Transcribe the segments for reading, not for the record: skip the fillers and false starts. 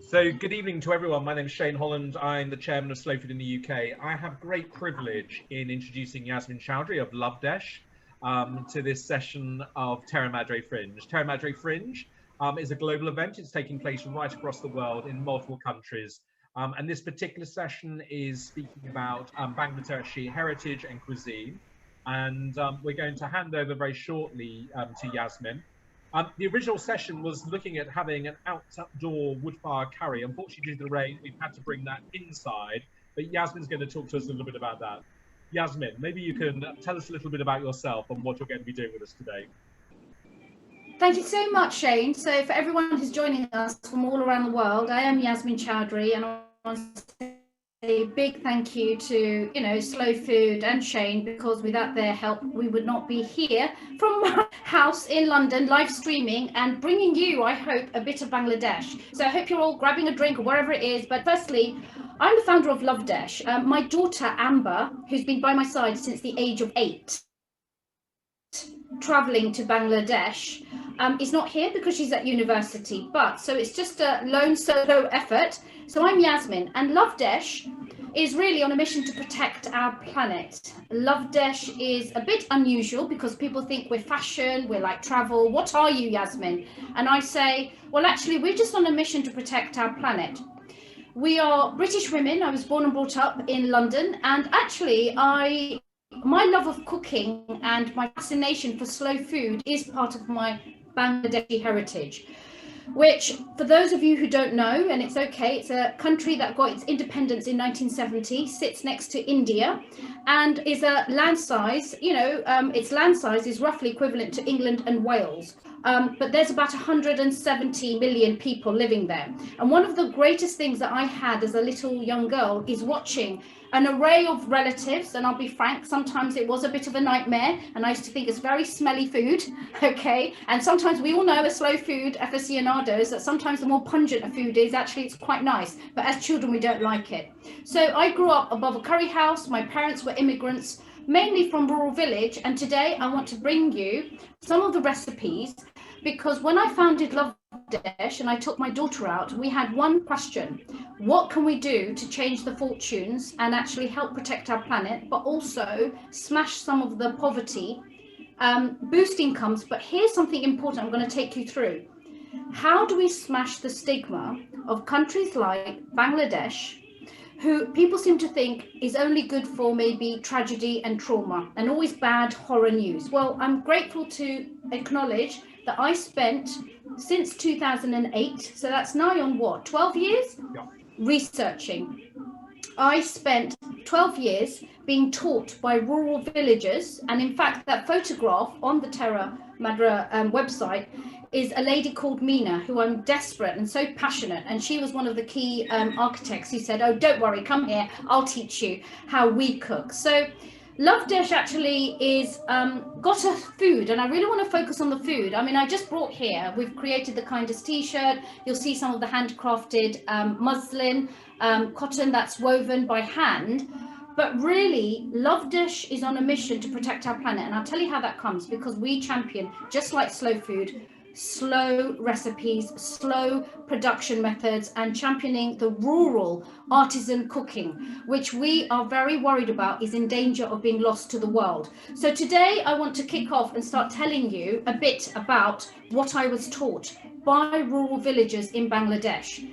So good evening to everyone. My name is Shane Holland. I'm the chairman of Slow Food in the UK. I have great privilege in introducing Yasmin Choudhury of Lovedesh to this session of Terra Madre Fringe. Terra Madre Fringe is a global event. It's taking place right across the world in multiple countries. And this particular session is speaking about Bangladeshi heritage and cuisine. And we're going to hand over very shortly to Yasmin. The original session was looking at having an outdoor wood fire curry. Unfortunately, due to the rain, we've had to bring that inside. But Yasmin's going to talk to us a little bit about that. Yasmin, maybe you can tell us a little bit about yourself and what you're going to be doing with us today. Thank you so much, Shane. So for everyone who's joining us from all around the world, I am Yasmin Choudhury, and I want to say a big thank you to, Slow Food and Shane, because without their help, we would not be here from my house in London, live streaming and bringing you, I hope, a bit of Bangladesh. So I hope you're all grabbing a drink or wherever it is. But firstly, I'm the founder of Lovedesh. My daughter, Amber, who's been by my side since the age of 8, traveling to Bangladesh, is not here because she's at university, but so it's just a lone solo effort. So I'm Yasmin, and Lovedesh is really on a mission to protect our planet. Lovedesh is a bit unusual because people think we're fashion, we're like travel. What are you, Yasmin? And I say, well, actually, we're just on a mission to protect our planet. We are British women. I was born and brought up in London, and actually my love of cooking and my fascination for slow food is part of my Bangladeshi heritage, which, for those of you who don't know, and it's okay, it's a country that got its independence in 1970, sits next to India, and is a land size, its land size is roughly equivalent to England and Wales. But there's about 170 million people living there. And one of the greatest things that I had as a little young girl is watching an array of relatives, and I'll be frank, sometimes it was a bit of a nightmare, and I used to think it's very smelly food, okay? And sometimes we all know as slow food aficionados that sometimes the more pungent a food is, actually it's quite nice, but as children we don't like it. So I grew up above a curry house. My parents were immigrants, mainly from rural village, and today I want to bring you some of the recipes, because when I founded Lovedesh and I took my daughter out, we had one question: what can we do to change the fortunes and actually help protect our planet, but also smash some of the poverty, boost incomes? But here's something important I'm going to take you through. How do we smash the stigma of countries like Bangladesh, who people seem to think is only good for maybe tragedy and trauma and always bad horror news? Well, I'm grateful to acknowledge that I spent, since 2008, so that's nigh on what, 12 years? Yeah. Researching. I spent 12 years being taught by rural villagers, and in fact that photograph on the Terra Madre website is a lady called Mina, who I'm desperate and so passionate, and she was one of the key architects who said, oh, don't worry, come here, I'll teach you how we cook. So Lovedesh actually is got a food, and I really want to focus on the food. I mean, I just brought here, we've created the kindest t-shirt. You'll see some of the handcrafted muslin, cotton that's woven by hand. But really, Lovedesh is on a mission to protect our planet, and I'll tell you how that comes, because we champion, just like slow food, slow recipes, slow production methods, and championing the rural artisan cooking, which we are very worried about is in danger of being lost to the world. So today I want to kick off and start telling you a bit about what I was taught by rural villagers in Bangladesh.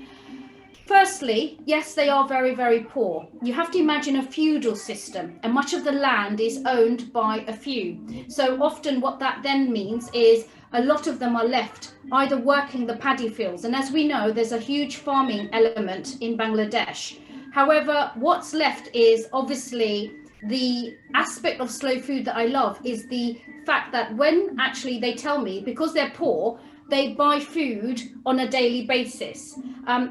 Firstly, yes, they are very, very poor. You have to imagine a feudal system, and much of the land is owned by a few. So often what that then means is a lot of them are left either working the paddy fields. And as we know, there's a huge farming element in Bangladesh. However, what's left is obviously the aspect of slow food that I love is the fact that when actually they tell me, because they're poor, they buy food on a daily basis.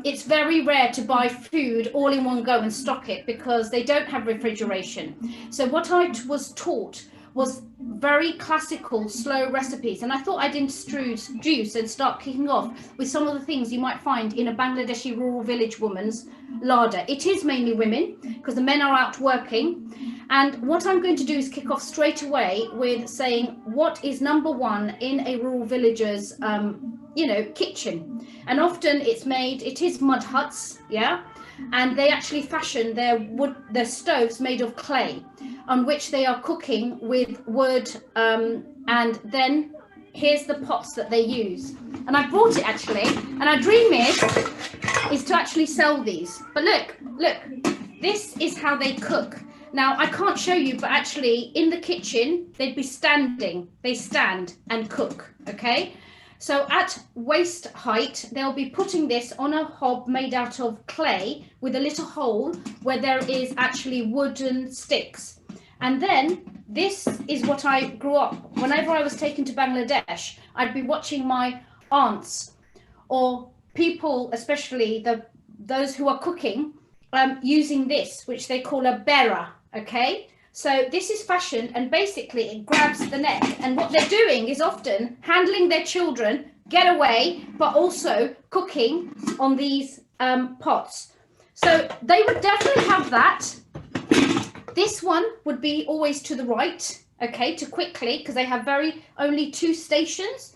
It's very rare to buy food all in one go and stock it because they don't have refrigeration. So what I was taught was very classical, slow recipes. And I thought I'd introduce and start kicking off with some of the things you might find in a Bangladeshi rural village woman's larder. It is mainly women because the men are out working. And what I'm going to do is kick off straight away with saying what is number one in a rural villager's kitchen. And often it is mud huts, yeah, and they actually fashion their stoves made of clay, on which they are cooking with wood, and then here's the pots that they use. And I brought it actually, and our dream is to actually sell these. But look, this is how they cook. Now, I can't show you, but actually in the kitchen, they'd be standing. They stand and cook, okay? So at waist height, they'll be putting this on a hob made out of clay with a little hole where there is actually wooden sticks. And then this is what I grew up. Whenever I was taken to Bangladesh, I'd be watching my aunts or people, especially those who are cooking, using this, which they call a bera, okay? So this is fashioned, and basically it grabs the neck, and what they're doing is often handling their children, get away, but also cooking on these pots. So they would definitely have that. This one would be always to the right, okay, to quickly, because they have only 2 stations.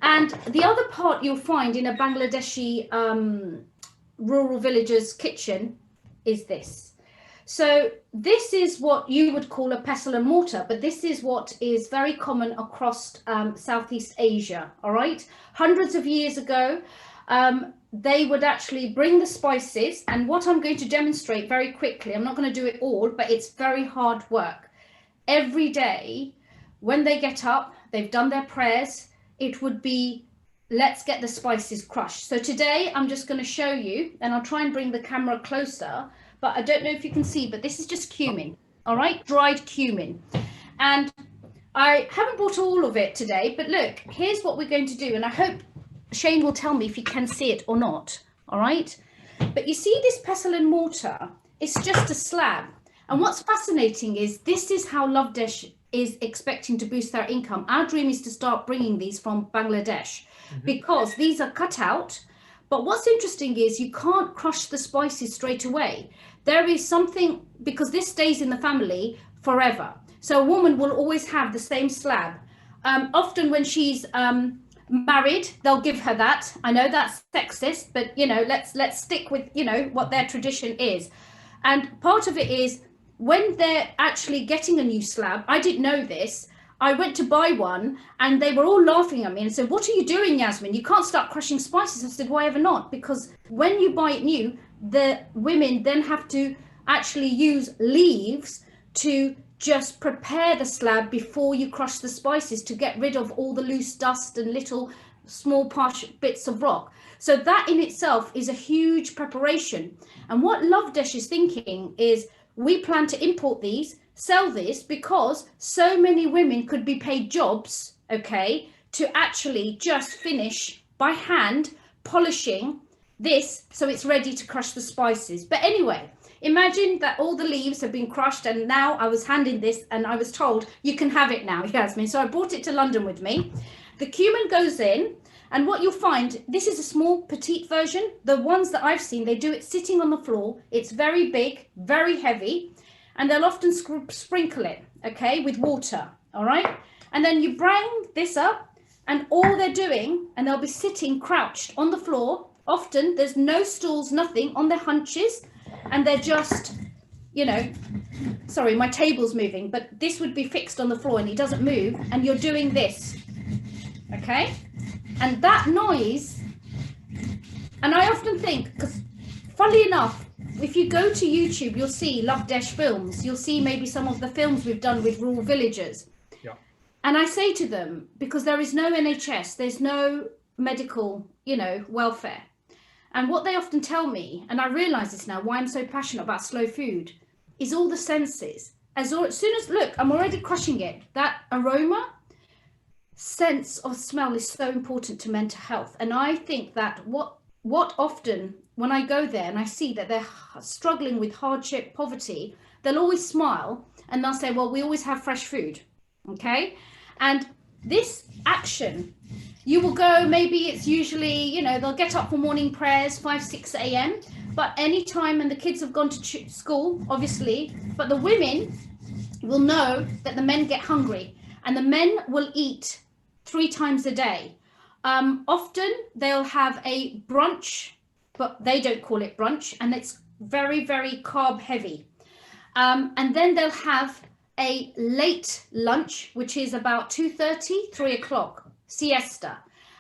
And the other part you'll find in a Bangladeshi rural villager's kitchen is this. So this is what you would call a pestle and mortar, but this is what is very common across Southeast Asia, all right? Hundreds of years ago, they would actually bring the spices, and what I'm going to demonstrate very quickly, I'm not going to do it all, but it's very hard work. Every day, when they get up, they've done their prayers, it would be, let's get the spices crushed. So today, I'm just going to show you, and I'll try and bring the camera closer, but I don't know if you can see, but this is just cumin, all right? Dried cumin. And I haven't bought all of it today, but look, here's what we're going to do, and I hope Shane will tell me if you can see it or not, all right? But you see this pestle and mortar, it's just a slab. And what's fascinating is this is how Lovedesh is expecting to boost their income. Our dream is to start bringing these from Bangladesh because these are cut out. But what's interesting is you can't crush the spices straight away. There is something, because this stays in the family forever. So a woman will always have the same slab. Often when she's married, they'll give her that. I know that's sexist, but let's stick with what their tradition is. And part of it is when they're actually getting a new slab, I didn't know this, I went to buy one and they were all laughing at me and said, what are you doing, Yasmin? You can't start crushing spices. I said, why ever not? Because when you buy it new, the women then have to actually use leaves to just prepare the slab before you crush the spices to get rid of all the loose dust and little small bits of rock. So that in itself is a huge preparation. And what Lovedesh is thinking is we plan to import these, sell this, because so many women could be paid jobs, okay, to actually just finish by hand polishing this so it's ready to crush the spices. But anyway, imagine that all the leaves have been crushed and now I was handing this and I was told you can have it now, Yasmin. So I brought it to London with me. The cumin goes in, and what you'll find, this is a small petite version. The ones that I've seen, they do it sitting on the floor. It's very big, very heavy, and they'll often sprinkle it, okay, with water, all right? And then you bring this up, and all they're doing, and they'll be sitting crouched on the floor. Often there's no stools, nothing, on their hunches, and they're just, sorry, my table's moving, but this would be fixed on the floor and it doesn't move, and you're doing this, okay? And that noise, and I often think, because funnily enough, if you go to YouTube, you'll see Lovedesh films. You'll see maybe some of the films we've done with rural villagers. Yeah. And I say to them, because there is no NHS, there's no medical, welfare. And what they often tell me, and I realize this now, why I'm so passionate about slow food, is all the senses. As soon as, look, I'm already crushing it. That aroma, sense of smell is so important to mental health. And I think that what often when I go there and I see that they're struggling with hardship, poverty, they'll always smile and they'll say, well, we always have fresh food, okay? And this action, you will go, maybe it's usually, they'll get up for morning prayers, 5, 6 a.m., but any time, and the kids have gone to school, obviously, but the women will know that the men get hungry, and the men will eat 3 times a day. Often they'll have a brunch, but they don't call it brunch, and it's very, very carb heavy. And then they'll have a late lunch, which is about 2:30, 3 o'clock, siesta.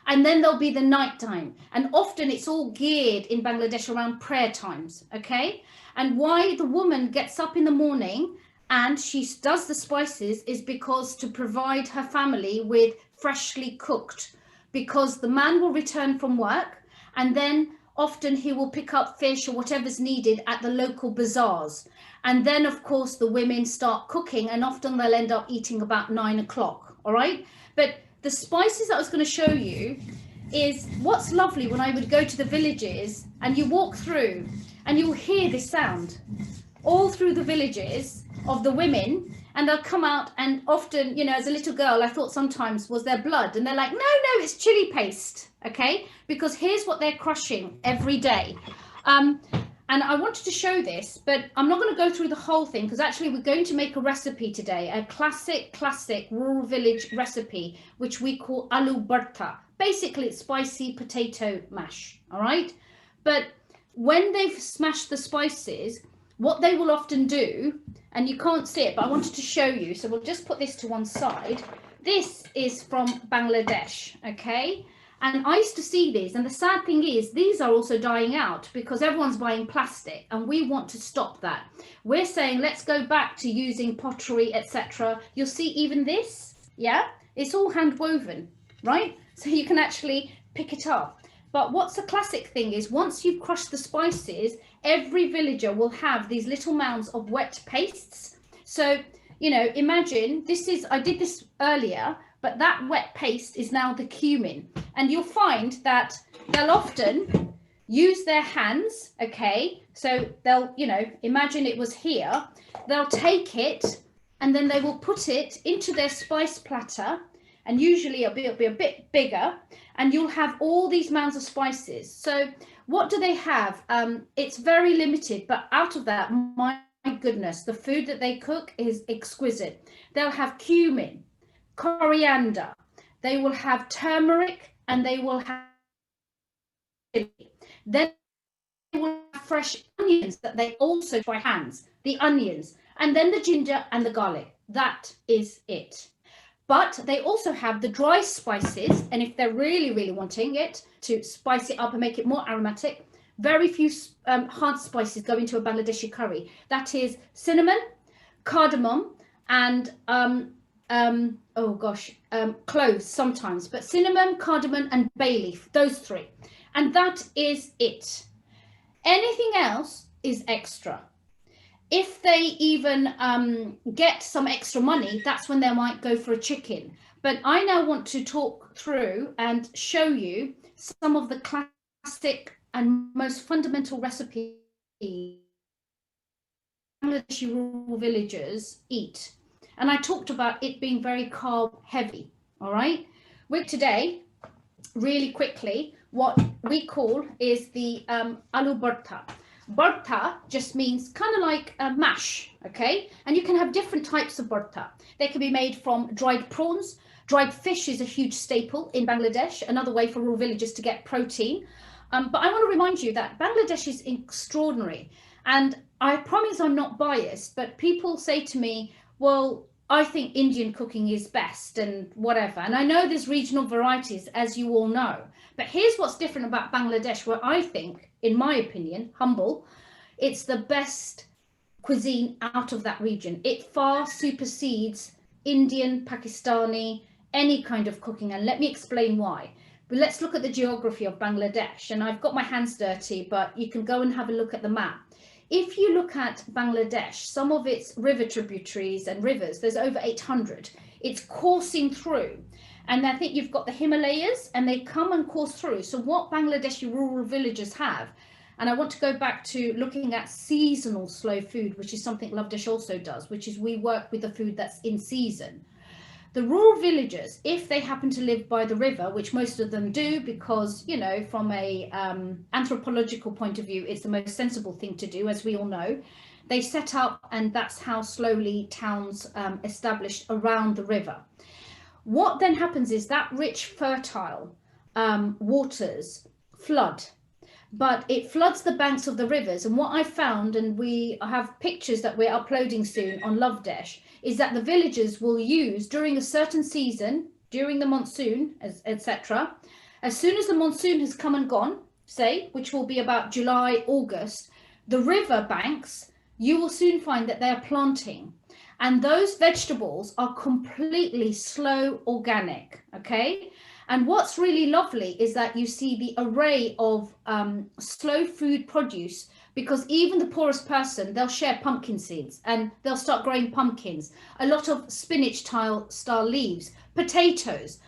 And then there'll be the night time. And often it's all geared in Bangladesh around prayer times, okay? And why the woman gets up in the morning and she does the spices is because to provide her family with freshly cooked, because the man will return from work and then often he will pick up fish or whatever's needed at the local bazaars. And then, of course, the women start cooking and often they'll end up eating about 9 o'clock, all right? But the spices that I was going to show you is what's lovely when I would go to the villages and you walk through and you'll hear this sound all through the villages of the women, and they'll come out and often, you know, as a little girl, I thought sometimes was their blood, and they're like, no, it's chili paste, okay? Because here's what they're crushing every day. And I wanted to show this, but I'm not going to go through the whole thing because actually we're going to make a recipe today, a classic rural village recipe, which we call Aloo Bharta. Basically, it's spicy potato mash, all right? But when they've smashed the spices, what they will often do, and you can't see it, but I wanted to show you, so we'll just put this to one side. This is from Bangladesh, okay? And I used to see these, and the sad thing is these are also dying out because everyone's buying plastic, and we want to stop that. We're saying let's go back to using pottery, etc. You'll see even this, yeah, it's all hand woven, right? So you can actually pick it up. But what's the classic thing is once you've crushed the spices, every villager will have these little mounds of wet pastes. So, you know, imagine this is, I did this earlier, but that wet paste is now the cumin. And you'll find that they'll often use their hands, okay? So they'll, you know, imagine it was here. They'll take it and then they will put it into their spice platter, and usually it'll be a bit bigger, and you'll have all these mounds of spices. So what do they have? It's very limited, but out of that, my goodness, the food that they cook is exquisite. They'll have cumin, coriander, they will have turmeric, and they will have chili. Then they will have fresh onions that they also by hands, the onions, and then the ginger and the garlic. That is it. But they also have the dry spices, and if they're really wanting it to spice it up and make it more aromatic, very few hard spices go into a Bangladeshi curry. That is cinnamon, cardamom, and cloves sometimes, but cinnamon, cardamom, and bay leaf, those three. And that is it. Anything else is extra. If they even get some extra money, that's when they might go for a chicken. But I now want to talk through and show you some of the classic and most fundamental recipes Bangladeshi rural villagers eat. And I talked about it being very carb heavy, all right? With today, really quickly, what we call is the Aloo Bharta. Bharta just means kind of like a mash, okay? And you can have different types of bharta. They can be made from dried prawns. Dried fish is a huge staple in Bangladesh, another way for rural villagers to get protein. But I want to remind you that Bangladesh is extraordinary. And I promise I'm not biased, but people say to me, well, I think Indian cooking is best and whatever. And I know there's regional varieties, as you all know. But here's what's different about Bangladesh, where I think, in my opinion, humble, it's the best cuisine out of that region. It far supersedes Indian, Pakistani, any kind of cooking. And let me explain why. But let's look at the geography of Bangladesh. And I've got my hands dirty, but you can go and have a look at the map. If you look at Bangladesh, some of its river tributaries and rivers, there's over 800. It's coursing through. And I think you've got the Himalayas, and they come and course through. So what Bangladeshi rural villagers have, and I want to go back to looking at seasonal slow food, which is something Lovedesh also does, which is we work with the food that's in season. The rural villagers, if they happen to live by the river, which most of them do, because, you know, from a anthropological point of view, it's the most sensible thing to do, as we all know, they set up, and that's how slowly towns established around the river. What then happens is that rich, fertile waters flood, but it floods the banks of the rivers. And what I found, and we have pictures that we're uploading soon on Lovedesh, is that the villagers will use during a certain season, during the monsoon, etc. As soon as the monsoon has come and gone, say, which will be about July, August, the river banks, you will soon find that they are planting. And those vegetables are completely slow organic, okay? And what's really lovely is that you see the array of slow food produce, because even the poorest person, they'll share pumpkin seeds and they'll start growing pumpkins, a lot of spinach style leaves, potatoes.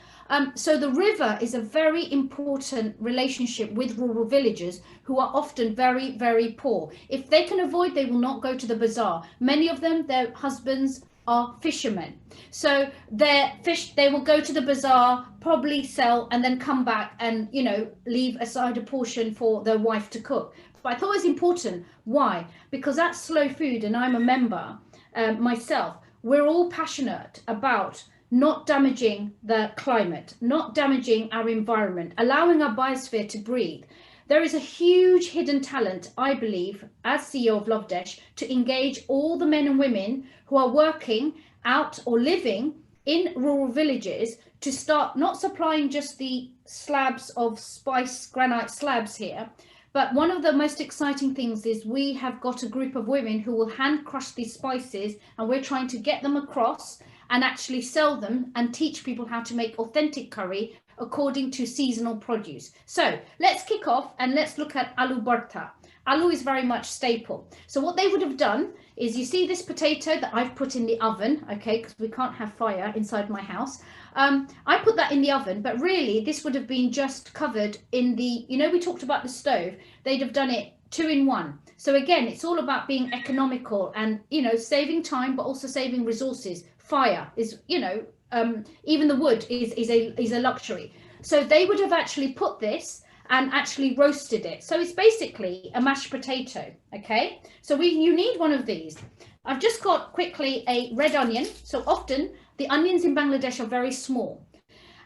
So the river is a very important relationship with rural villagers who are often very, very poor. If they can avoid, they will not go to the bazaar. Many of them, their husbands are fishermen. So their fish, they will go to the bazaar, probably sell, and then come back and, you know, leave aside a portion for their wife to cook. But I thought it was important. Why? Because that's slow food, and I'm a member myself. We're all passionate about not damaging the climate, not damaging our environment, allowing our biosphere to breathe. There is a huge hidden talent, I believe, as CEO of Lovedesh, to engage all the men and women who are working out or living in rural villages to start not supplying just the slabs of spice granite slabs here, but one of the most exciting things is we have got a group of women who will hand crush these spices, and we're trying to get them across and actually sell them and teach people how to make authentic curry according to seasonal produce. So let's kick off and let's look at Aloo Bharta. Aloo is very much staple. So what they would have done is, you see this potato that I've put in the oven, okay, because we can't have fire inside my house. I put that in the oven, but really this would have been just covered in the, you know, we talked about the stove, they'd have done it 2-in-1. So again, it's all about being economical and, you know, saving time, but also saving resources. Fire is, you know, even the wood is a luxury. So they would have actually put this and actually roasted it. So it's basically a mashed potato, okay? So you need one of these. I've just got quickly a red onion. So often the onions in Bangladesh are very small.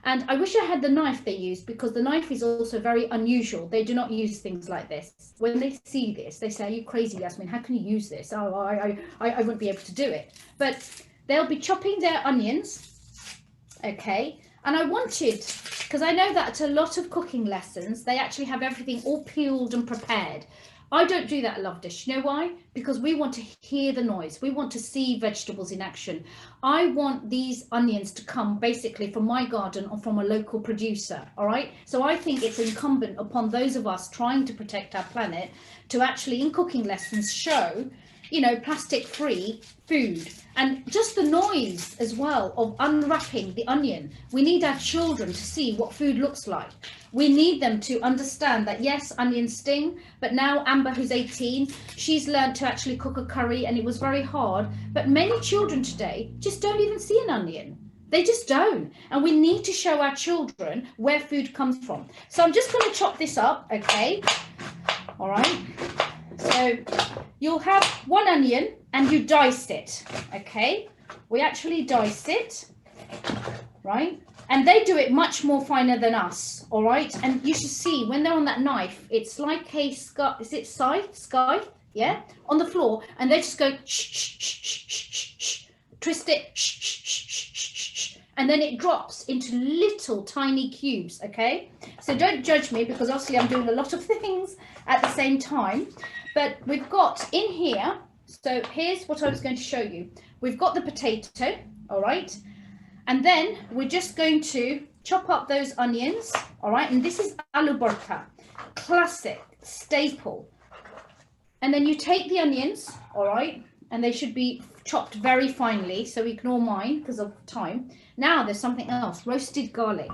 And I wish I had the knife they use, because the knife is also very unusual. They do not use things like this. When they see this, they say, "Are you crazy, Yasmin? How can you use this? Oh, I wouldn't be able to do it." But they'll be chopping their onions, okay? And I wanted, because I know that at a lot of cooking lessons, they actually have everything all peeled and prepared. I don't do that at Lovedesh. You know why? Because we want to hear the noise. We want to see vegetables in action. I want these onions to come basically from my garden or from a local producer, all right? So I think it's incumbent upon those of us trying to protect our planet to actually, in cooking lessons, show, you know, plastic-free food. And just the noise as well of unwrapping the onion. We need our children to see what food looks like. We need them to understand that, yes, onions sting, but now Amber, who's 18, she's learned to actually cook a curry, and it was very hard. But many children today just don't even see an onion. They just don't. And we need to show our children where food comes from. So I'm just going to chop this up, okay? All right. So you'll have one onion and you dice it, okay? We actually dice it, right? And they do it much more finer than us, all right? And you should see when they're on that knife, it's like a is it scythe, yeah? On the floor, and they just go shh, shh, shh, shh, shh, shh, twist it, shh, shh, shh, shh, shh, and then it drops into little tiny cubes, okay? So don't judge me, because obviously I'm doing a lot of things at the same time. But we've got in here, so here's what I was going to show you. We've got the potato, all right? And then we're just going to chop up those onions, all right? And this is Aloo Bharta, classic, staple. And then you take the onions, all right? And they should be chopped very finely, so ignore mine because of time. Now there's something else, roasted garlic.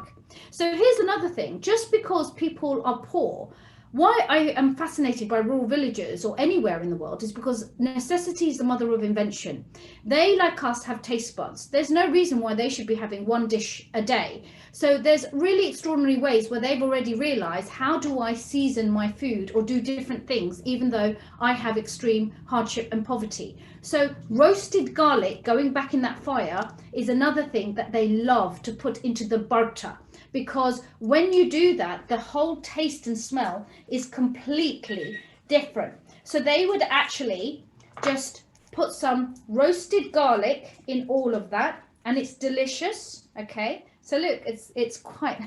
So here's another thing, just because people are poor, why I am fascinated by rural villages or anywhere in the world is because necessity is the mother of invention. They, like us, have taste buds. There's no reason why they should be having one dish a day. So there's really extraordinary ways where they've already realized, how do I season my food or do different things, even though I have extreme hardship and poverty. So roasted garlic, going back in that fire, is another thing that they love to put into the bharta. because when you do that, the whole taste and smell is completely different. So they would actually just put some roasted garlic in all of that, and it's delicious. Okay, so look, it's quite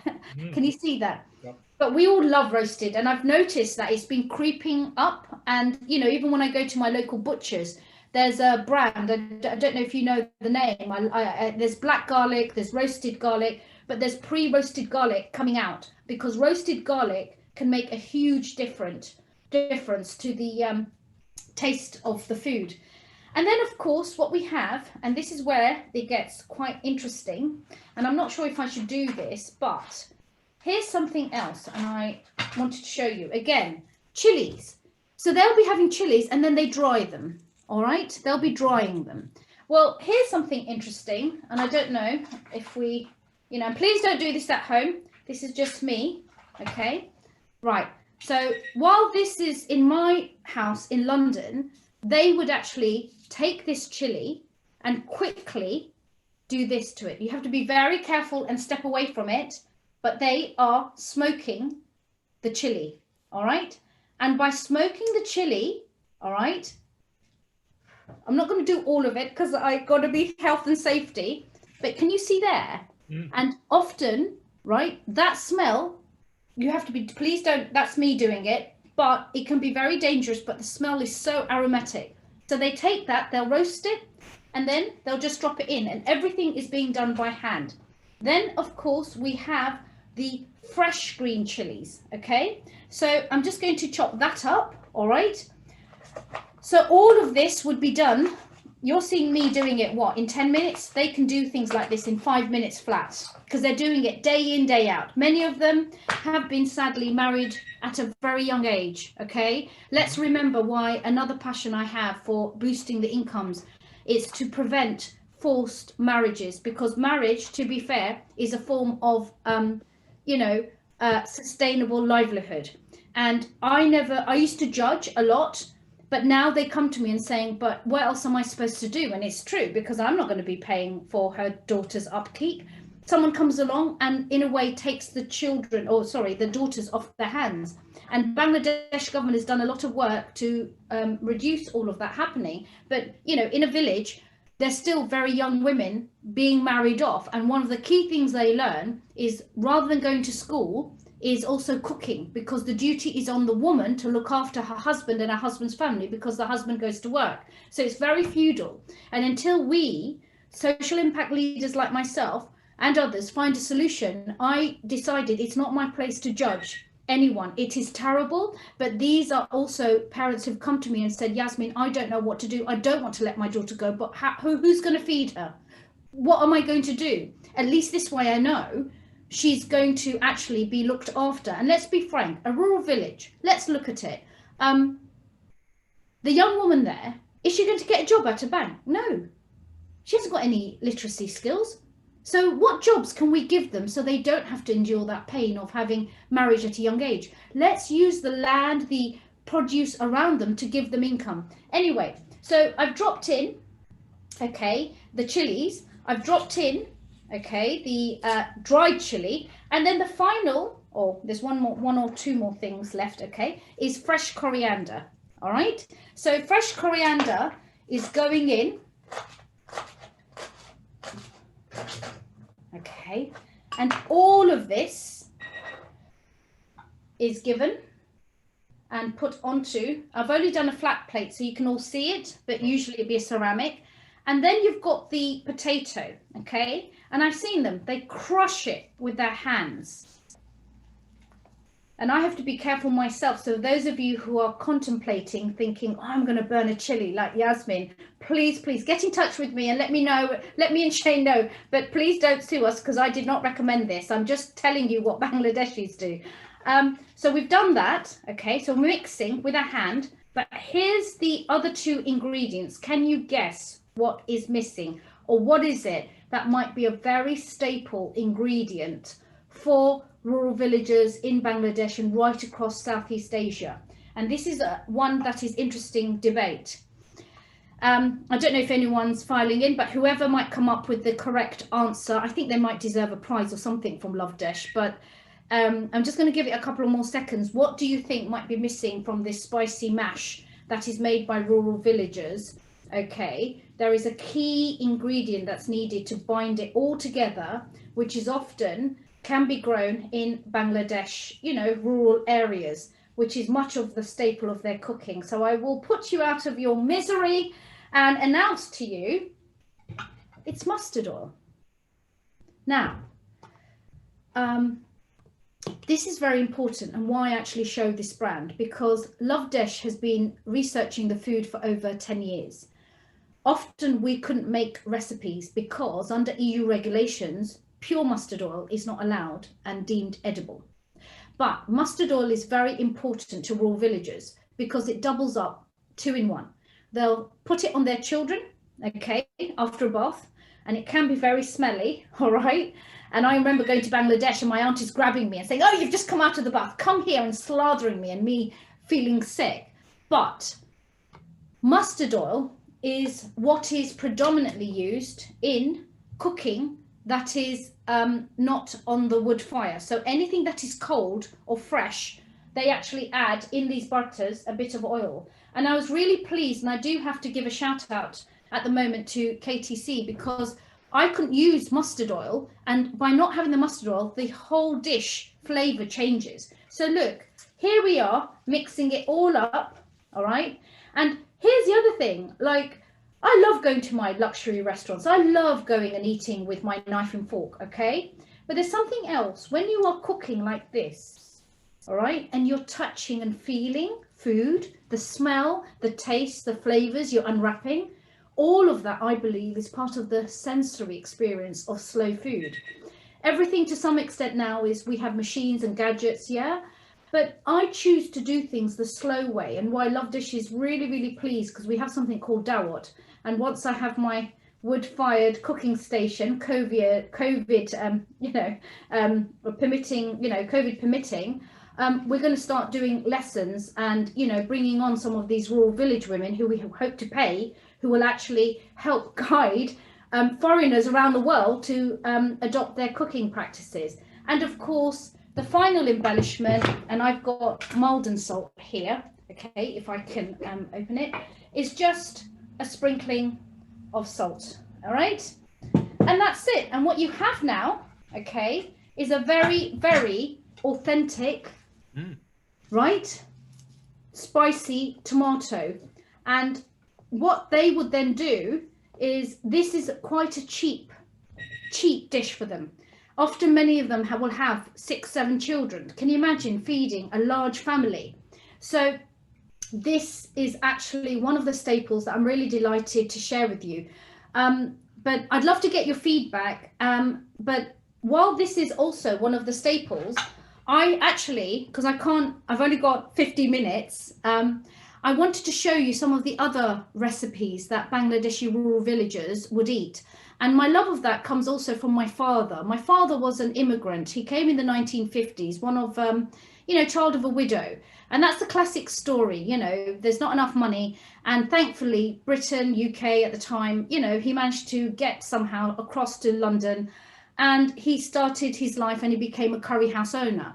can you see that? Yep. But we all love roasted, and I've noticed that it's been creeping up. And you know, even when I go to my local butchers, there's a brand, I don't know if you know the name, there's black garlic, there's roasted garlic, but there's pre-roasted garlic coming out, because roasted garlic can make a huge difference to the taste of the food. And then of course what we have, and this is where it gets quite interesting, and I'm not sure if I should do this, but here's something else, and I wanted to show you again. Chilies. So they'll be having chilies and then they dry them. All right, they'll be drying them. Well, here's something interesting, and I don't know if we, you know, please don't do this at home. This is just me. Okay, right. So while this is in my house in London, they would actually take this chili and quickly do this to it. You have to be very careful and step away from it, but they are smoking the chili. All right, and by smoking the chili, all right, I'm not going to do all of it because I got to be health and safety, but can you see there? And often, right, that smell, you have to be, please don't, that's me doing it, but it can be very dangerous, but the smell is so aromatic. So they take that, they'll roast it, and then they'll just drop it in, and everything is being done by hand. Then, of course, we have the fresh green chilies, okay? So I'm just going to chop that up, all right? So all of this would be done. You're seeing me doing it, what, in 10 minutes? They can do things like this in 5 minutes flat, because they're doing it day in, day out. Many of them have been sadly married at a very young age, okay? Let's remember why another passion I have for boosting the incomes is to prevent forced marriages, because marriage, to be fair, is a form of, sustainable livelihood. And I used to judge a lot, but now they come to me and saying, but what else am I supposed to do? And it's true, because I'm not going to be paying for her daughter's upkeep. Someone comes along and in a way takes the daughters off their hands. And Bangladesh government has done a lot of work to reduce all of that happening. But, you know, in a village, there's still very young women being married off. And one of the key things they learn is, rather than going to school, is also cooking, because the duty is on the woman to look after her husband and her husband's family, because the husband goes to work. So it's very feudal. And until we, social impact leaders like myself and others, find a solution, I decided it's not my place to judge anyone. It is terrible, but these are also parents who've come to me and said, Yasmin, I don't know what to do. I don't want to let my daughter go, but who's going to feed her? What am I going to do? At least this way I know she's going to actually be looked after. And let's be frank, a rural village, let's look at it. The young woman there, is she going to get a job at a bank? No, she hasn't got any literacy skills. So what jobs can we give them so they don't have to endure that pain of having marriage at a young age? Let's use the land, the produce around them to give them income. Anyway, so I've dropped in, okay, the chilies, I've dropped in, okay, the dried chili, and then the final, there's one or two more things left, okay, is fresh coriander. All right, so fresh coriander is going in, okay, and all of this is given and put onto, I've only done a flat plate so you can all see it, but usually it'd be a ceramic. And then you've got the potato, okay? And I've seen them, they crush it with their hands. And I have to be careful myself. So those of you who are contemplating, thinking, oh, I'm going to burn a chili like Yasmin, please get in touch with me and let me know, let me and Shane know, but please don't sue us, because I did not recommend this. I'm just telling you what Bangladeshis do. So we've done that, okay? So mixing with a hand, but here's the other two ingredients. Can you guess what is missing, or what is it that might be a very staple ingredient for rural villages in Bangladesh and right across Southeast Asia? And this is one that is interesting debate. I don't know if anyone's filing in, but whoever might come up with the correct answer, I think they might deserve a prize or something from Lovedesh. But I'm just going to give it a couple of more seconds. What do you think might be missing from this spicy mash that is made by rural villagers? Okay, there is a key ingredient that's needed to bind it all together, which is often can be grown in Bangladesh, you know, rural areas, which is much of the staple of their cooking. So I will put you out of your misery and announce to you, it's mustard oil. Now, this is very important, and why I actually show this brand, because Lovedesh has been researching the food for over 10 years. Often we couldn't make recipes because under EU regulations, pure mustard oil is not allowed and deemed edible. But mustard oil is very important to rural villagers because it doubles up 2 in 1. They'll put it on their children, okay, after a bath, and it can be very smelly, all right? And I remember going to Bangladesh and my auntie's grabbing me and saying, oh, you've just come out of the bath, come here, and slathering me and me feeling sick. But mustard oil is what is predominantly used in cooking that is not on the wood fire. So anything that is cold or fresh, they actually add in these butters a bit of oil. And I was really pleased, and I do have to give a shout out at the moment to KTC, because I couldn't use mustard oil, and by not having the mustard oil, the whole dish flavor changes. So look, here we are mixing it all up, all right? And here's the other thing, like, I love going to my luxury restaurants. I love going and eating with my knife and fork, okay? But there's something else. When you are cooking like this, all right, and you're touching and feeling food, the smell, the taste, the flavors, you're unwrapping, all of that, I believe, is part of the sensory experience of slow food. Everything to some extent now is we have machines and gadgets, yeah? But I choose to do things the slow way, and why Lovedesh is really, really pleased, because we have something called Dawat. And once I have my wood-fired cooking station, COVID permitting, we're going to start doing lessons and, you know, bringing on some of these rural village women who we hope to pay, who will actually help guide foreigners around the world to adopt their cooking practices. And of course, the final embellishment, and I've got Maldon salt here, okay, if I can open it, is just a sprinkling of salt, all right? And that's it. And what you have now, okay, is a very, very authentic, right, spicy tomato. And what they would then do is, this is quite a cheap dish for them. Often many of them will have 6, 7 children. Can you imagine feeding a large family? So this is actually one of the staples that I'm really delighted to share with you. But I'd love to get your feedback. But while this is also one of the staples, I actually, because I've only got 50 minutes, I wanted to show you some of the other recipes that Bangladeshi rural villagers would eat. And my love of that comes also from my father. My father was an immigrant. He came in the 1950s, one of, child of a widow. And that's the classic story, you know, there's not enough money. And thankfully, Britain, UK at the time, you know, he managed to get somehow across to London, and he started his life and he became a curry house owner.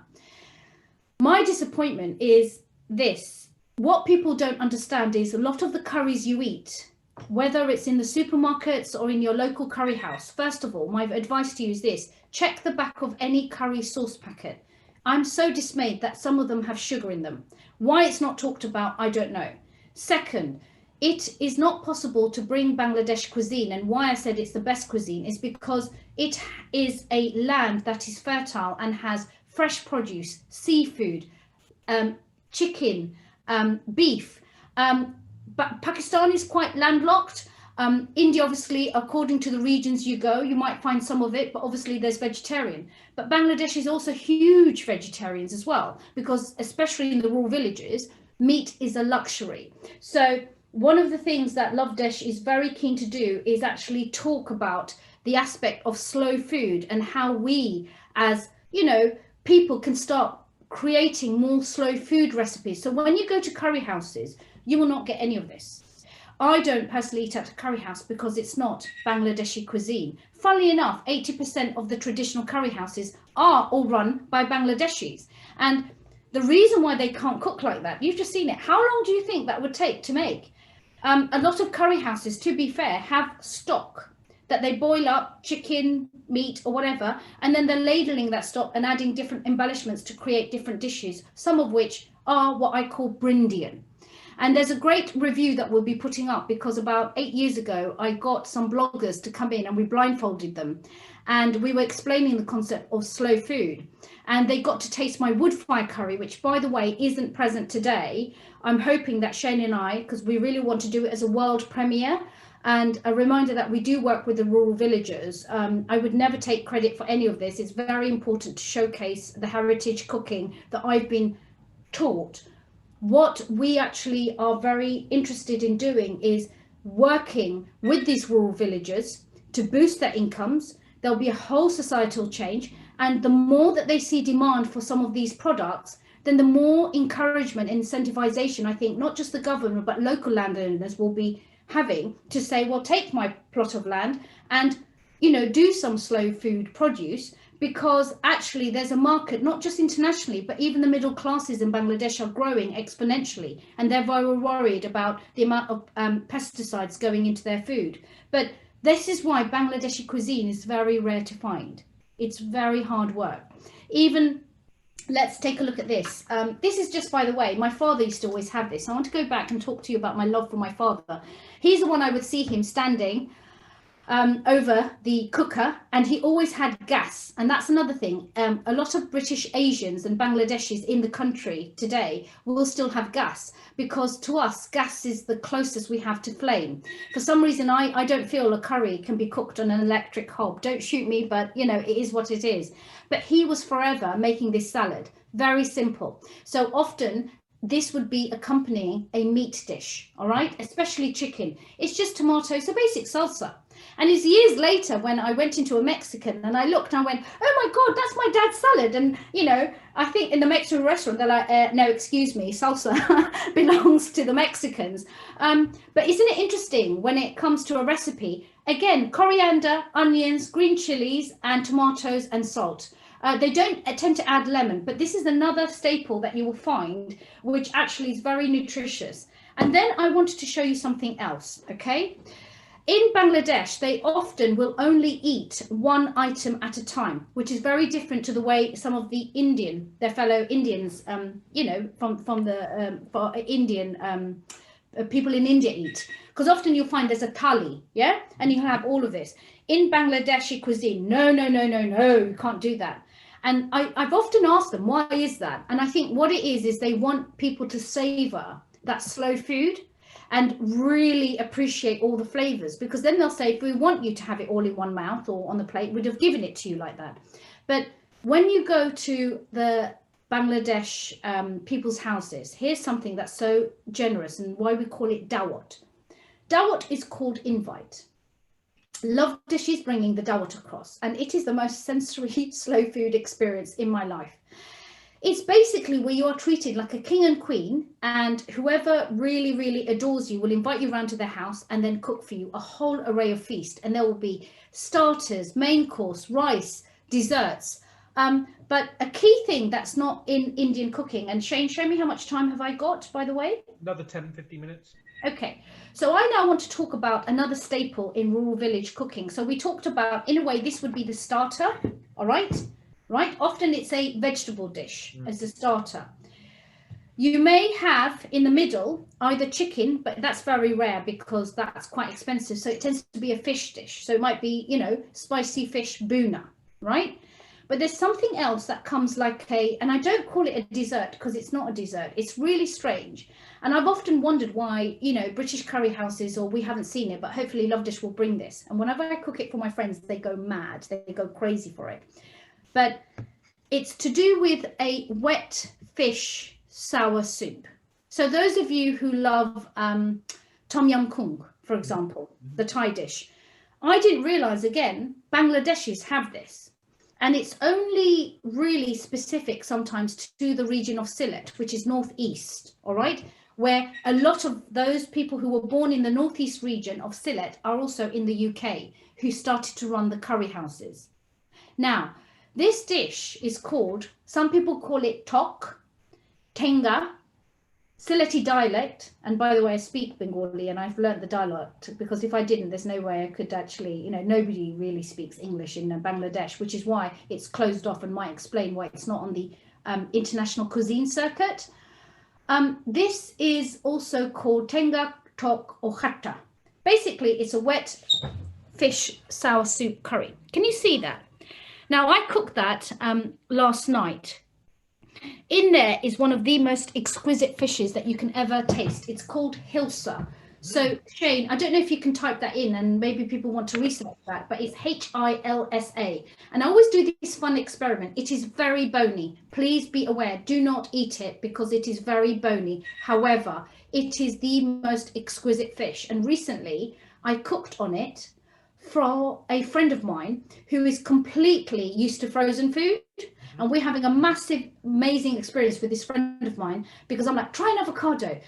My disappointment is this. What people don't understand is a lot of the curries you eat, whether it's in the supermarkets or in your local curry house, first of all, my advice to you is this: check the back of any curry sauce packet. I'm so dismayed that some of them have sugar in them. Why it's not talked about, I don't know. Second, it is not possible to bring Bangladesh cuisine, and why I said it's the best cuisine is because it is a land that is fertile and has fresh produce, seafood, chicken, beef. But Pakistan is quite landlocked. India, obviously, according to the regions you go, you might find some of it, but obviously there's vegetarian. But Bangladesh is also huge vegetarians as well, because especially in the rural villages, meat is a luxury. So one of the things that Lovedesh is very keen to do is actually talk about the aspect of slow food and how we, as, you know, people can start creating more slow food recipes. So when you go to curry houses, you will not get any of this. I don't personally eat at a curry house because it's not Bangladeshi cuisine. Funnily enough, 80% of the traditional curry houses are all run by Bangladeshis. And the reason why they can't cook like that, you've just seen it. How long do you think that would take to make? A lot of curry houses, to be fair, have stock that they boil up, chicken, meat or whatever, and then they're ladling that stock and adding different embellishments to create different dishes, some of which are what I call Brindian. And there's a great review that we'll be putting up because about 8 years ago, I got some bloggers to come in and we blindfolded them. And we were explaining the concept of slow food. And they got to taste my wood fire curry, which, by the way, isn't present today. I'm hoping that Shane and I, because we really want to do it as a world premiere, and a reminder that we do work with the rural villagers. I would never take credit for any of this. It's very important to showcase the heritage cooking that I've been taught. What we actually are very interested in doing is working with these rural villagers to boost their incomes. There'll be a whole societal change, and the more that they see demand for some of these products, then the more encouragement and incentivization I think not just the government but local landowners will be having to say, well, take my plot of land and, you know, do some slow food produce, because actually there's a market, not just internationally, but even the middle classes in Bangladesh are growing exponentially, and they're very worried about the amount of pesticides going into their food. But this is why Bangladeshi cuisine is very rare to find. It's very hard work. Even, let's take a look at this. This is just, by the way, my father used to always have this. I want to go back and talk to you about my love for my father. He's the one I would see him standing over the cooker, and he always had gas. And that's another thing. A lot of British Asians and Bangladeshis in the country today will still have gas, because to us, gas is the closest we have to flame. For some reason, I don't feel a curry can be cooked on an electric hob. Don't shoot me, but you know, it is what it is. But he was forever making this salad. Very simple. So often this would be accompanying a meat dish, all right, especially chicken. It's just tomato, so basic salsa. And it's years later when I went into a Mexican and I looked and I went, oh my God, that's my dad's salad. And, you know, I think in the Mexican restaurant, they're like, no, excuse me, salsa belongs to the Mexicans. But isn't it interesting when it comes to a recipe? Again, coriander, onions, green chilies, and tomatoes and salt. They don't tend to add lemon, but this is another staple that you will find, which actually is very nutritious. And then I wanted to show you something else, okay? In Bangladesh, they often will only eat one item at a time, which is very different to the way some of the their fellow Indians, you know, from the Indian people in India eat. Because often you'll find there's a thali, yeah? And you have all of this. In Bangladeshi cuisine, no, you can't do that. And I've often asked them, why is that? And I think what it is they want people to savor that slow food and really appreciate all the flavors, because then they'll say, if we want you to have it all in one mouth or on the plate, we'd have given it to you like that. But when you go to the Bangladesh people's houses, here's something that's so generous and why we call it dawat. Dawat is called invite. Lovedesh is bringing the dawat across, and it is the most sensory slow food experience in my life. It's basically where you are treated like a king and queen, and whoever really, really adores you will invite you around to their house and then cook for you a whole array of feast. And there will be starters, main course, rice, desserts. But a key thing that's not in Indian cooking, and Shane, show me how much time have I got, by the way? Another 10, 15 minutes. Okay. So I now want to talk about another staple in rural village cooking. So we talked about, in a way, this would be the starter, all right? Right? Often it's a vegetable dish as a starter. You may have in the middle either chicken, but that's very rare because that's quite expensive. So it tends to be a fish dish. So it might be, you know, spicy fish boona, right? But there's something else that comes like and I don't call it a dessert because it's not a dessert. It's really strange. And I've often wondered why, you know, British curry houses, or we haven't seen it, but hopefully Lovedesh will bring this. And whenever I cook it for my friends, they go mad. They go crazy for it. But it's to do with a wet fish sour soup. So those of you who love tom yum goong, for example, the Thai dish, I didn't realize, again, Bangladeshis have this. And it's only really specific sometimes to the region of Sylhet, which is northeast, all right? where a lot of those people who were born in the northeast region of Sylhet are also in the UK, who started to run the curry houses. Now, this dish is called, some people call it tok, tenga, Sylheti dialect. And by the way, I speak Bengali and I've learnt the dialect, because if I didn't, there's no way I could actually, you know, nobody really speaks English in Bangladesh, which is why it's closed off and might explain why it's not on the international cuisine circuit. This is also called tenga, tok, or khatta. Basically, it's a wet fish sour soup curry. Can you see that? Now, I cooked that last night. In there is one of the most exquisite fishes that you can ever taste. It's called hilsa. So, Shane, I don't know if you can type that in, and maybe people want to research that, but it's Hilsa. And I always do this fun experiment. It is very bony. Please be aware, do not eat it because it is very bony. However, it is the most exquisite fish. And recently I cooked on it for a friend of mine who is completely used to frozen food. And we're having a massive, amazing experience with this friend of mine, because I'm like, try an avocado,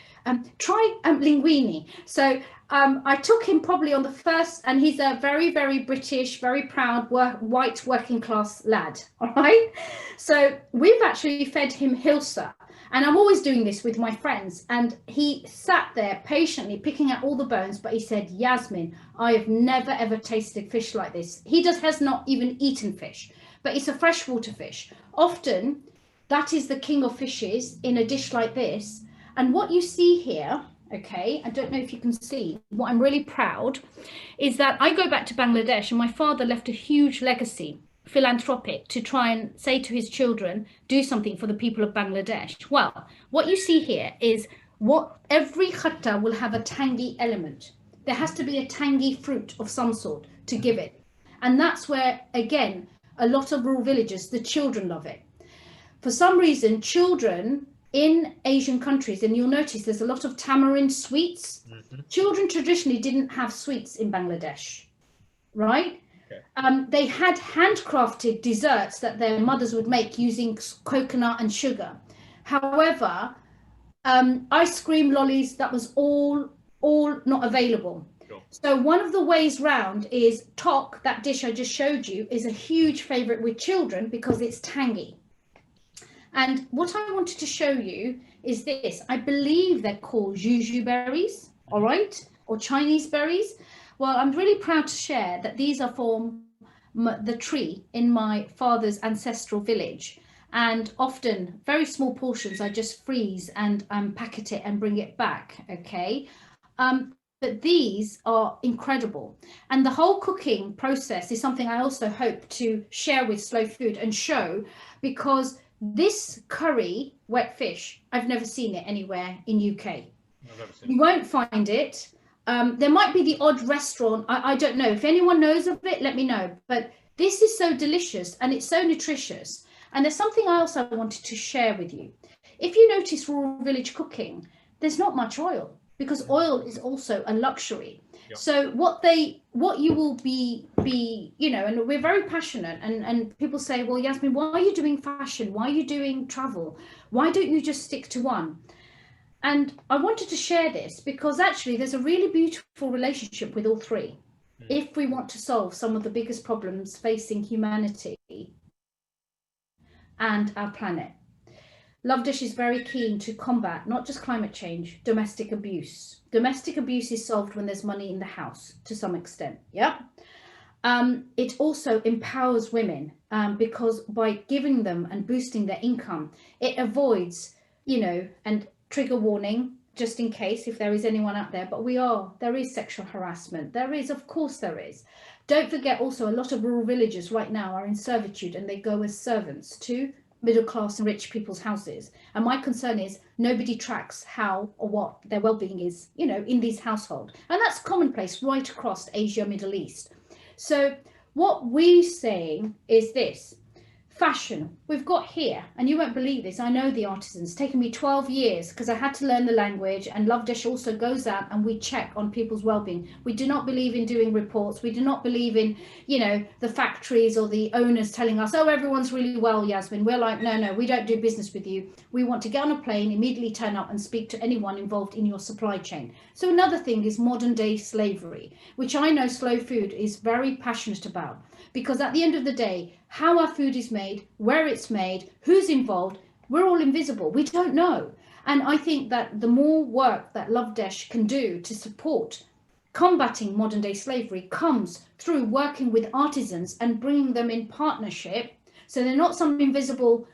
try linguine. So I took him probably on the first, and he's a very, very British, very proud white working class lad. All right. So we've actually fed him hilsa. And I'm always doing this with my friends. And he sat there patiently picking out all the bones. But he said, Yasmin, I have never, ever tasted fish like this. He has not even eaten fish, but it's a freshwater fish. Often that is the king of fishes in a dish like this. And what you see here, okay, I don't know if you can see, what I'm really proud is that I go back to Bangladesh, and my father left a huge legacy, philanthropic, to try and say to his children, do something for the people of Bangladesh. Well, what you see here is what every khatta will have a tangy element. There has to be a tangy fruit of some sort to give it. And that's where, again, a lot of rural villages, the children love it. For some reason, children in Asian countries, and you'll notice there's a lot of tamarind sweets. Children traditionally didn't have sweets in Bangladesh, right? Okay. They had handcrafted desserts that their mothers would make using coconut and sugar. However, ice cream, lollies, that was all not available. So one of the ways round is tok, that dish I just showed you, is a huge favorite with children because it's tangy. And what I wanted to show you is this. I believe they're called jujuberries, all right, or Chinese berries. Well, I'm really proud to share that these are from the tree in my father's ancestral village. And often very small portions, I just freeze and packet it and bring it back, okay? But these are incredible. And the whole cooking process is something I also hope to share with Slow Food and show, because this curry, wet fish, I've never seen it anywhere in UK. You won't find it. There might be the odd restaurant. I don't know. If anyone knows of it, let me know. But this is so delicious and it's so nutritious. And there's something else I wanted to share with you. If you notice rural village cooking, there's not much oil, because oil is also a luxury. Yep. So what you will be, you know, and we're very passionate, and people say, well, Yasmin, why are you doing fashion? Why are you doing travel? Why don't you just stick to one? And I wanted to share this because actually there's a really beautiful relationship with all three. If we want to solve some of the biggest problems facing humanity and our planet. Lovedesh is very keen to combat not just climate change, domestic abuse. Domestic abuse is solved when there's money in the house to some extent, yeah? It also empowers women because by giving them and boosting their income, it avoids, you know, and trigger warning, just in case if there is anyone out there, but there is sexual harassment. There is, of course there is. Don't forget also a lot of rural villages right now are in servitude and they go as servants to middle class and rich people's houses. And my concern is nobody tracks how or what their well-being is, you know, in these households. And that's commonplace right across Asia, Middle East. So what we're saying is this: fashion we've got here, and you won't believe this, I know the artisans. It's taken me 12 years because I had to learn the language, and Lovedesh also goes out and we check on people's well-being. We do not believe in doing reports. We do not believe in, you know, the factories or the owners telling us, oh, everyone's really well, Yasmin. We're like, no, we don't do business with you. We want to get on a plane, immediately turn up and speak to anyone involved in your supply chain. So another thing is modern day slavery, which I know Slow Food is very passionate about, because at the end of the day, how our food is made, where it's made, who's involved, we're all invisible. We don't know. And I think that the more work that Lovedesh can do to support combating modern day slavery comes through working with artisans and bringing them in partnership. So they're not some invisible,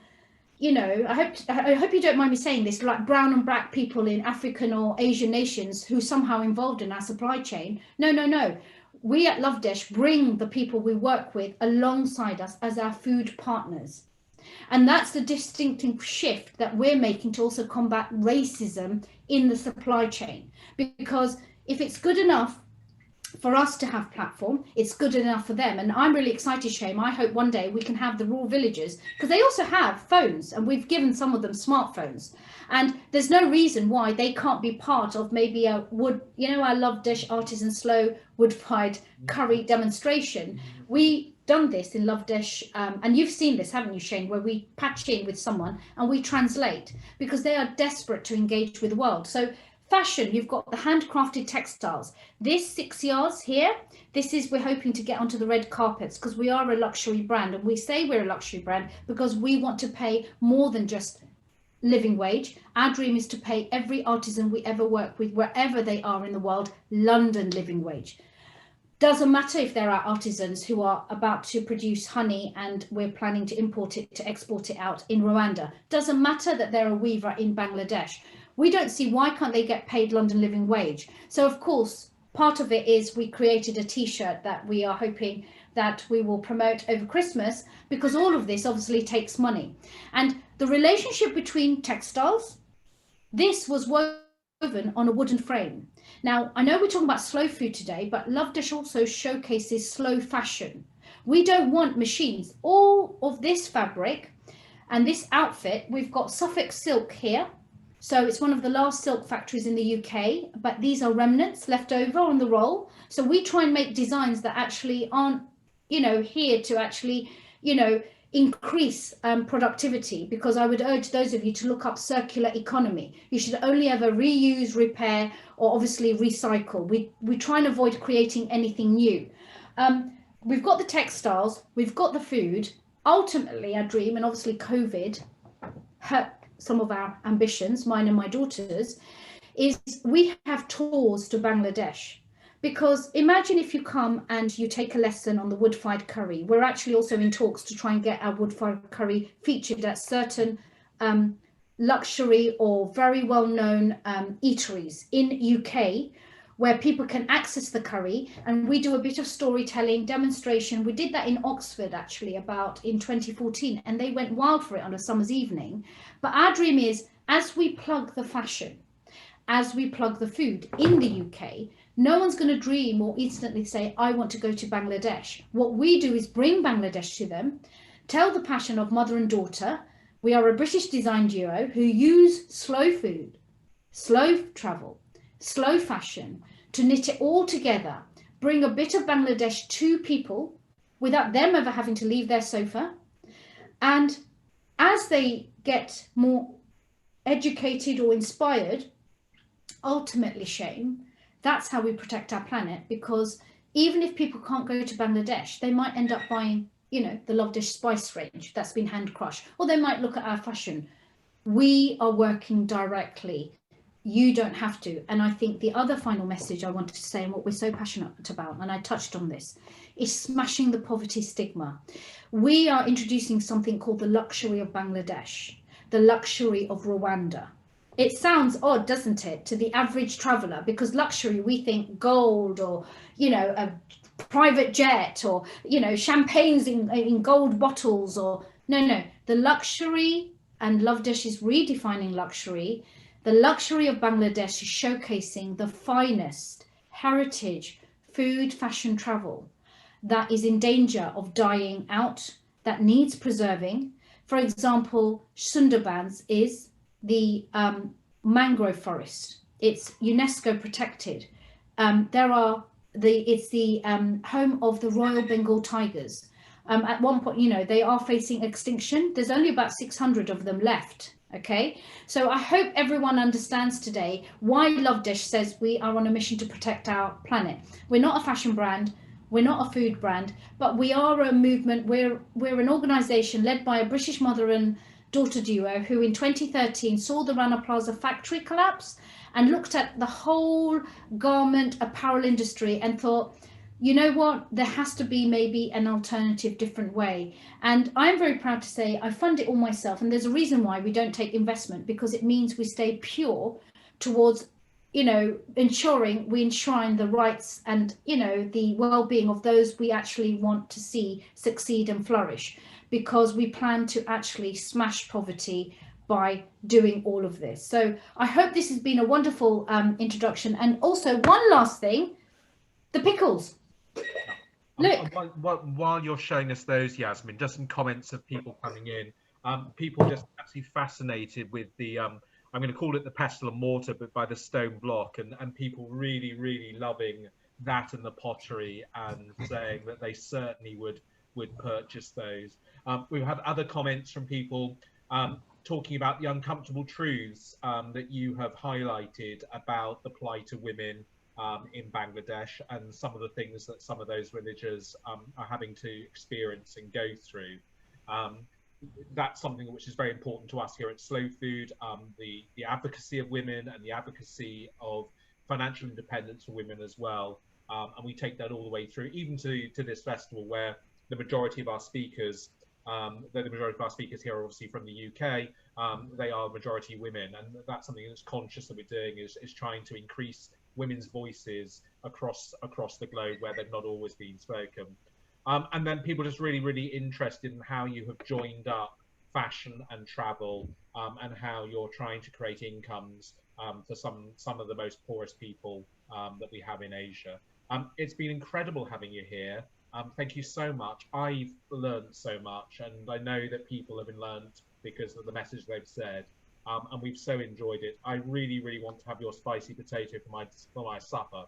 you know, I hope you don't mind me saying this, like brown and black people in African or Asian nations who somehow involved in our supply chain. No. We at Lovedesh bring the people we work with alongside us as our food partners. And that's the distinctive shift that we're making to also combat racism in the supply chain. Because if it's good enough for us to have platform, it's good enough for them. And I'm really excited, Shame. I hope one day we can have the rural villagers, because they also have phones, and we've given some of them smartphones. And there's no reason why they can't be part of maybe a wood, you know, our Lovedesh artisan slow wood-fired curry demonstration. We done this in Lovedesh, and you've seen this, haven't you, Shane, where we patch in with someone and we translate, because they are desperate to engage with the world. So fashion, you've got the handcrafted textiles. This 6 yards here, this is, we're hoping to get onto the red carpets, because we are a luxury brand, and we say we're a luxury brand because we want to pay more than just living wage. Our dream is to pay every artisan we ever work with, wherever they are in the world, London living wage. Doesn't matter if there are artisans who are about to produce honey and we're planning to import it, to export it out in Rwanda. Doesn't matter that they're a weaver in Bangladesh. We don't see why can't they get paid London living wage. So of course, part of it is we created a t-shirt that we are hoping that we will promote over Christmas, because all of this obviously takes money. And the relationship between textiles, this was woven on a wooden frame. Now, I know we're talking about slow food today, but Lovedesh also showcases slow fashion. We don't want machines. All of this fabric and this outfit, we've got Suffolk silk here. So it's one of the last silk factories in the UK, but these are remnants left over on the roll. So we try and make designs that actually aren't, you know, here to actually, you know, increase productivity, because I would urge those of you to look up circular economy. You should only ever reuse, repair, or obviously recycle. We try and avoid creating anything new. We've got the textiles, we've got the food. Ultimately, our dream, and obviously COVID hurt some of our ambitions, mine and my daughter's, is we have tours to Bangladesh. Because imagine if you come and you take a lesson on the wood-fired curry. We're actually also in talks to try and get our wood-fired curry featured at certain luxury or very well-known eateries in UK, where people can access the curry, and we do a bit of storytelling, demonstration. We did that in Oxford actually about in 2014, and they went wild for it on a summer's evening. But our dream is, as we plug the fashion, as we plug the food in the UK, no one's going to dream or instantly say, I want to go to Bangladesh. What we do is bring Bangladesh to them, tell the passion of mother and daughter. We are a British design duo who use slow food, slow travel, slow fashion to knit it all together, bring a bit of Bangladesh to people without them ever having to leave their sofa. And as they get more educated or inspired, ultimately, Shame, that's how we protect our planet, because even if people can't go to Bangladesh, they might end up buying, you know, the Lovedesh spice range that's been hand crushed, or they might look at our fashion. We are working directly. You don't have to. And I think the other final message I wanted to say, and what we're so passionate about, and I touched on this, is smashing the poverty stigma. We are introducing something called the luxury of Bangladesh, the luxury of Rwanda. It sounds odd, doesn't it, to the average traveller, because luxury, we think gold or, you know, a private jet or, you know, champagnes in gold bottles, or no. The luxury, and Lovedesh is redefining luxury. The luxury of Bangladesh is showcasing the finest heritage, food, fashion, travel that is in danger of dying out, that needs preserving. For example, Sundarbans is the mangrove forest. It's UNESCO protected. It's the home of the Royal Bengal tigers. At one point, you know, they are facing extinction. There's only about 600 of them left. Okay, so I hope everyone understands today why Lovedesh says we are on a mission to protect our planet. We're not a fashion brand, we're not a food brand, but we are a movement. We're an organisation led by a British mother and daughter duo who in 2013 saw the Rana Plaza factory collapse and looked at the whole garment apparel industry and thought, you know what, there has to be maybe an alternative, different way. And I'm very proud to say I fund it all myself. And there's a reason why we don't take investment, because it means we stay pure towards, you know, ensuring we enshrine the rights and, you know, the well-being of those we actually want to see succeed and flourish, because we plan to actually smash poverty by doing all of this. So I hope this has been a wonderful introduction. And also one last thing, the pickles. Look. While you're showing us those, Yasmin, just some comments of people coming in. People just absolutely fascinated with the, I'm going to call it the pestle and mortar, but by the stone block, and people really, really loving that and the pottery, and saying that they certainly would purchase those. We've had other comments from people talking about the uncomfortable truths that you have highlighted about the plight of women in Bangladesh, and some of the things that some of those villagers are having to experience and go through. That's something which is very important to us here at Slow Food, the advocacy of women and the advocacy of financial independence for women as well. And we take that all the way through, even to this festival, where the majority of our speakers, here are obviously from the UK. They are majority women, and that's something that's conscious that we're doing, is trying to increase women's voices across the globe where they've not always been spoken. And then people just really, really interested in how you have joined up fashion and travel, and how you're trying to create incomes for some of the most poorest people that we have in Asia. It's been incredible having you here. Thank you so much. I've learned so much, and I know that people have been learned because of the message they've said. And we've so enjoyed it. I really, really want to have your spicy potato for my supper.